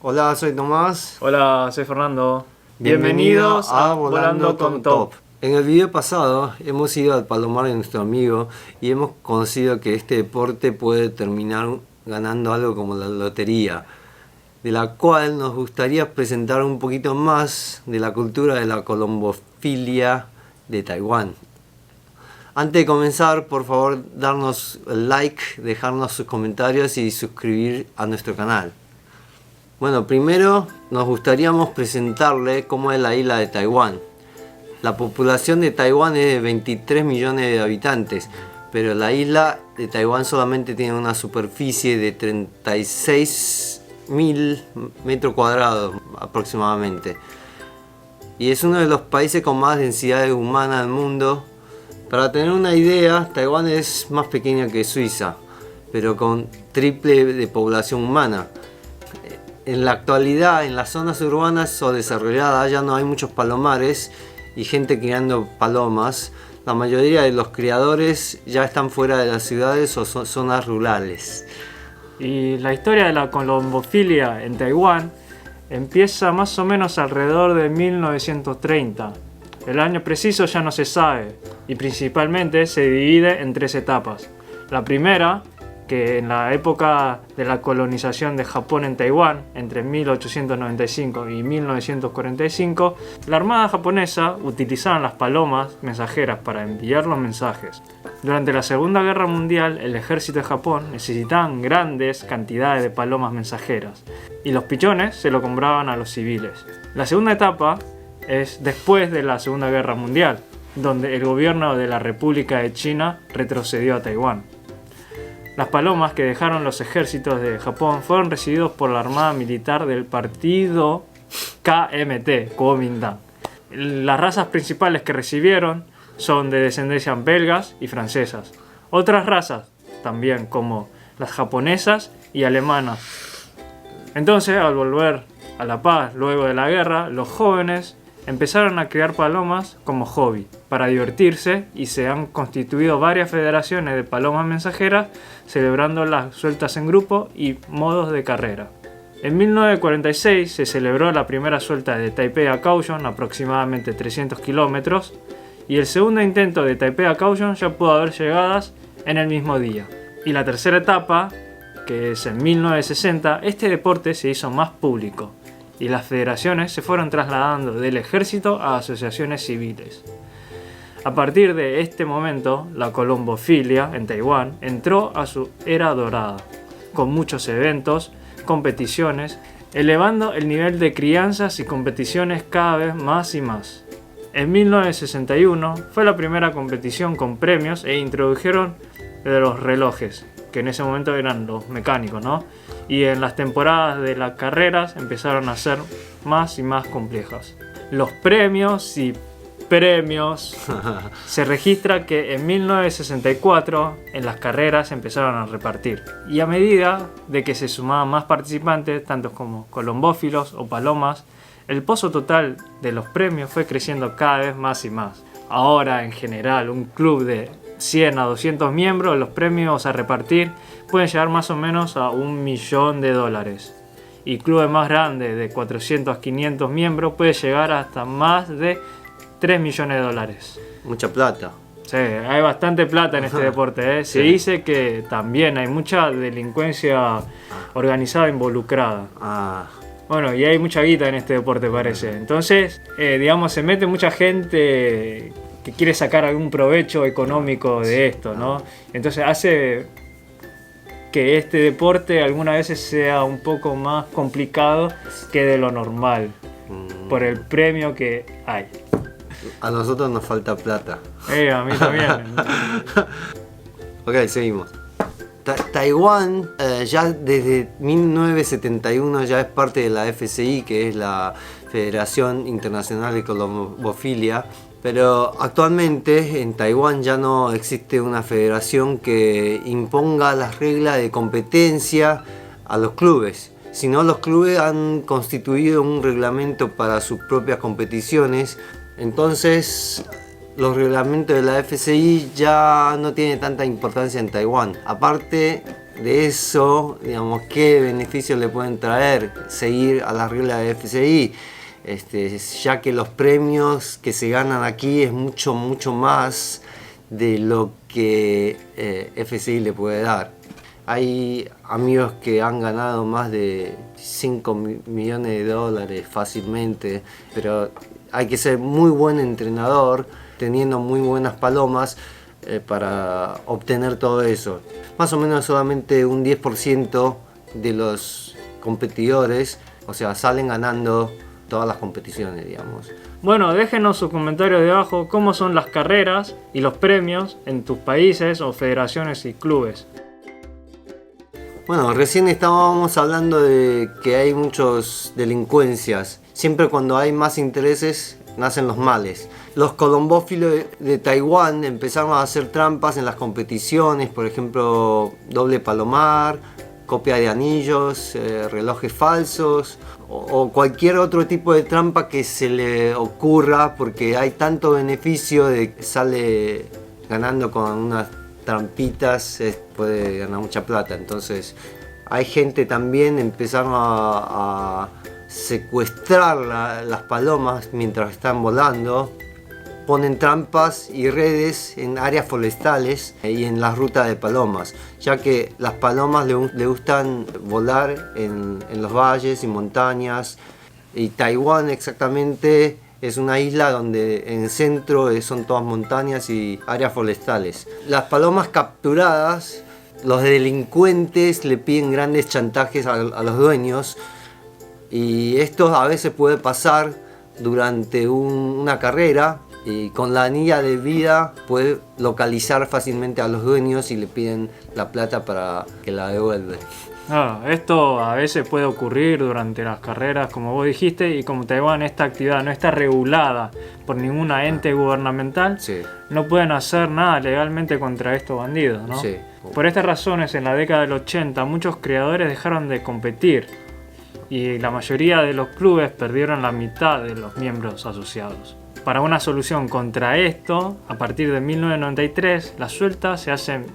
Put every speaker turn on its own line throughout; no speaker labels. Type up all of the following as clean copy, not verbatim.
Hola, soy Tomás.
Hola, soy Fernando.
Bienvenidos a Volando con Top. En el video pasado hemos ido al palomar de nuestro amigo y hemos conocido que este deporte puede terminar ganando algo como la lotería, de la cual nos gustaría presentar un poquito más de la cultura de la colombofilia de Taiwán. Antes de comenzar, por favor, darnos el like, dejarnos sus comentarios y suscribir a nuestro canal. Bueno, primero nos gustaría presentarle cómo es la isla de Taiwán. La población de Taiwán es de 23 millones de habitantes, pero la isla de Taiwán solamente tiene una superficie de 36.000 metros cuadrados aproximadamente. Y es uno de los países con más densidad humana del mundo. Para tener una idea, Taiwán es más pequeña que Suiza, pero con triple de población humana. En la actualidad, en las zonas urbanas o desarrolladas ya no hay muchos palomares y gente criando palomas. La mayoría de los criadores ya están fuera de las ciudades o zonas rurales.
Y la historia de la colombofilia en Taiwán empieza más o menos alrededor de 1930. El año preciso ya no se sabe y principalmente se divide en tres etapas. La primera, que en la época de la colonización de Japón en Taiwán, entre 1895 y 1945, la armada japonesa utilizaba las palomas mensajeras para enviar los mensajes. Durante la Segunda Guerra Mundial, el ejército de Japón necesitaba grandes cantidades de palomas mensajeras y los pichones se lo compraban a los civiles. La segunda etapa es después de la Segunda Guerra Mundial, donde el gobierno de la República de China retrocedió a Taiwán. Las palomas que dejaron los ejércitos de Japón fueron recibidos por la armada militar del partido KMT, Kuomintang. Las razas principales que recibieron son de descendencia belgas y francesas. Otras razas también, como las japonesas y alemanas. Entonces, al volver a la paz luego de la guerra, los jóvenes empezaron a criar palomas como hobby, para divertirse, y se han constituido varias federaciones de palomas mensajeras, celebrando las sueltas en grupo y modos de carrera. En 1946 se celebró la primera suelta de Taipei a Kaohsiung, aproximadamente 300 kilómetros, y el segundo intento de Taipei a Kaohsiung ya pudo haber llegadas en el mismo día. Y la tercera etapa, que es en 1960, este deporte se hizo más público, y las federaciones se fueron trasladando del ejército a asociaciones civiles. A partir de este momento, la colombofilia en Taiwán entró a su era dorada, con muchos eventos, competiciones, elevando el nivel de crianzas y competiciones cada vez más y más. En 1961 fue la primera competición con premios e introdujeron los relojes, que en ese momento eran los mecánicos, ¿no? Y en las temporadas de las carreras empezaron a ser más y más complejas. Los premios se registra que en 1964 en las carreras empezaron a repartir, y a medida de que se sumaban más participantes, tanto como colombófilos o palomas, el pozo total de los premios fue creciendo cada vez más y más. Ahora, en general, un club de 100 a 200 miembros, los premios a repartir pueden llegar más o menos a $1.000.000, y clubes más grandes de 400 a 500 miembros puede llegar hasta más de $3 millones.
Mucha plata.
Sí, hay bastante plata en este deporte, ¿eh? Se dice que también hay mucha delincuencia organizada involucrada. Bueno, y hay mucha guita en este deporte, parece. Entonces, digamos, se mete mucha gente que quiere sacar algún provecho económico de esto, ¿no? Entonces hace que este deporte algunas veces sea un poco más complicado que de lo normal, por el premio que hay.
A nosotros nos falta plata.
A mí también.
Ok, seguimos. Taiwán ya desde 1971 ya es parte de la FCI, que es la Federación Internacional de Colombofilia, pero actualmente en Taiwán ya no existe una federación que imponga las reglas de competencia a los clubes, sino los clubes han constituido un reglamento para sus propias competiciones. Entonces los reglamentos de la FCI ya no tienen tanta importancia en Taiwán. Aparte, de eso, digamos, qué beneficios le pueden traer seguir a las reglas de FCI, ya que los premios que se ganan aquí es mucho más de lo que FCI le puede dar. Hay amigos que han ganado más de 5 millones de dólares fácilmente, pero hay que ser muy buen entrenador, teniendo muy buenas palomas para obtener todo eso. Más o menos solamente un 10% de los competidores, o sea, salen ganando todas las competiciones, digamos.
Bueno, déjenos sus comentarios debajo cómo son las carreras y los premios en tus países o federaciones y clubes.
Bueno, recién estábamos hablando de que hay muchas delincuencias. Siempre cuando hay más intereses, nacen los males. Los colombófilos de Taiwán empezaron a hacer trampas en las competiciones, por ejemplo, doble palomar, copia de anillos, relojes falsos o cualquier otro tipo de trampa que se le ocurra, porque hay tanto beneficio de que sale ganando con unas trampitas, puede ganar mucha plata. Entonces hay gente también empezaron a secuestrar las palomas mientras están volando, ponen trampas y redes en áreas forestales y en las rutas de palomas, ya que las palomas le gustan volar en los valles y montañas, y Taiwán exactamente es una isla donde en el centro son todas montañas y áreas forestales. Las palomas capturadas, los delincuentes le piden grandes chantajes a los dueños, y esto a veces puede pasar durante una carrera, y con la anilla de vida puede localizar fácilmente a los dueños y le piden la plata para que la devuelvan.
Esto a veces puede ocurrir durante las carreras, como vos dijiste, y como Taiwán esta actividad no está regulada por ninguna ente gubernamental,
Sí.
no pueden hacer nada legalmente contra estos bandidos, ¿no?
Sí.
Por estas razones, en la década del 80, muchos creadores dejaron de competir y la mayoría de los clubes perdieron la mitad de los miembros asociados. Para una solución contra esto, a partir de 1993, las sueltas se hacen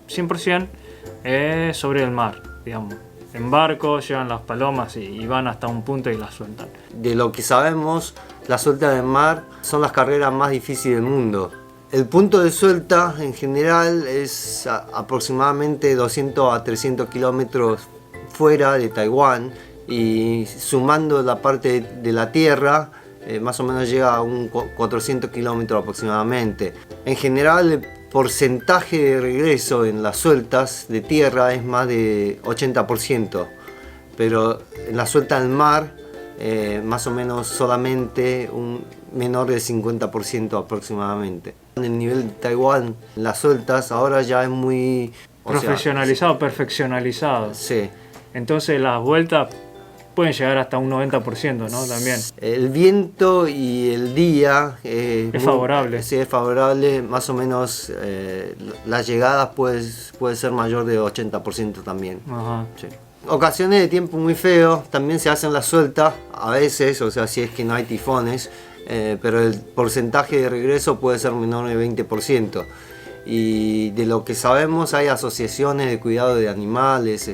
100% sobre el mar, digamos. En barco llevan las palomas y van hasta un punto y las sueltan.
De lo que sabemos, las sueltas de mar son las carreras más difíciles del mundo. El punto de suelta en general es aproximadamente 200 a 300 kilómetros fuera de Taiwán, y sumando la parte de la tierra, más o menos llega a un 400 kilómetros aproximadamente. En general, el porcentaje de regreso en las sueltas de tierra es más de 80%, pero en la suelta del mar, más o menos solamente un menor del 50% aproximadamente. En el nivel de Taiwán, las sueltas ahora ya es muy
profesionalizado, perfeccionalizado.
Sí.
Entonces las vueltas pueden llegar hasta un 90%, ¿no? También.
El viento y el día
es favorable.
Sí, es favorable. Más o menos las llegadas puede ser mayor de 80% también.
Ajá.
Sí. Ocasiones de tiempo muy feos también se hacen las sueltas a veces, o sea, si es que no hay tifones, pero el porcentaje de regreso puede ser menor de 20%. Y de lo que sabemos, hay asociaciones de cuidado de animales,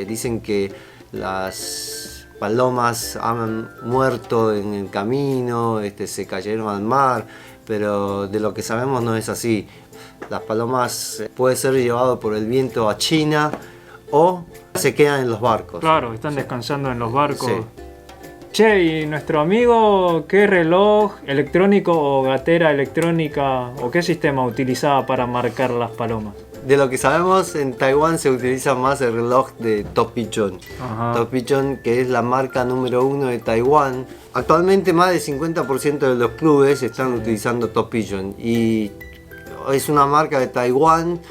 dicen que las palomas han muerto en el camino, se cayeron al mar, pero de lo que sabemos no es así. Las palomas pueden ser llevadas por el viento a China o se quedan en los barcos.
Claro, están descansando en los barcos.
Sí.
Che, ¿y nuestro amigo qué reloj electrónico o gatera electrónica o qué sistema utilizaba para marcar las palomas?
De lo que sabemos, en Taiwán se utiliza más el reloj de Top Pigeon.
Ajá.
Top Pigeon, que es la marca número 1 de Taiwán. Actualmente más del 50% de los clubes están utilizando Top Pigeon, y es una marca de Taiwán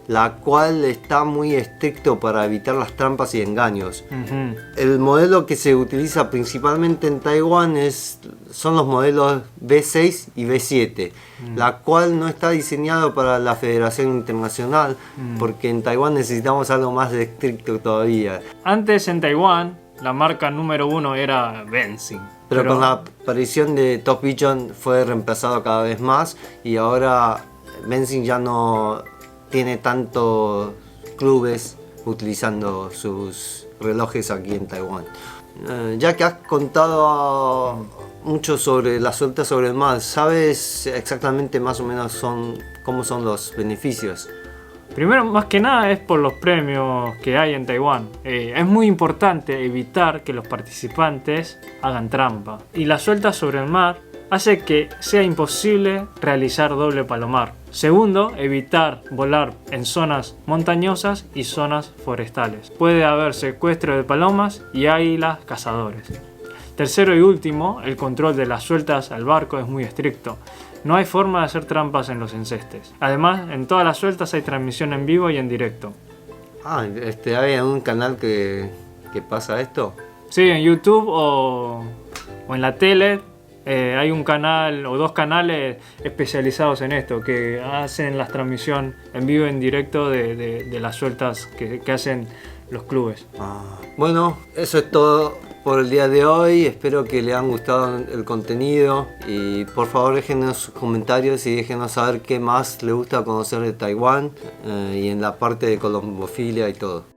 la cual está muy estricto para evitar las trampas y engaños.
Uh-huh.
El modelo que se utiliza principalmente en Taiwán son los modelos B6 y B7, la cual no está diseñado para la Federación Internacional, porque en Taiwán necesitamos algo más estricto todavía.
Antes en Taiwán la marca número 1 era Benzing.
Pero con la aparición de Top Pigeon fue reemplazado cada vez más, y ahora Benzing ya no tiene tantos clubes utilizando sus relojes aquí en Taiwán. Ya que has contado mucho sobre las sueltas sobre el mar, ¿sabes exactamente más o menos cómo son los beneficios?
Primero, más que nada, es por los premios que hay en Taiwán. Es muy importante evitar que los participantes hagan trampa. Y la suelta sobre el mar hace que sea imposible realizar doble palomar. Segundo, evitar volar en zonas montañosas y zonas forestales. Puede haber secuestro de palomas y águilas cazadores. Tercero y último, el control de las sueltas al barco es muy estricto. No hay forma de hacer trampas en los encestes. Además, en todas las sueltas hay transmisión en vivo y en directo.
¿Hay un canal que pasa esto?
Sí, en YouTube o en la tele hay un canal o dos canales especializados en esto, que hacen la transmisión en vivo y en directo de las sueltas que hacen los clubes.
Bueno, eso es todo por el día de hoy. Espero que les haya gustado el contenido y por favor déjenos sus comentarios y déjenos saber qué más les gusta conocer de Taiwán y en la parte de colombofilia y todo.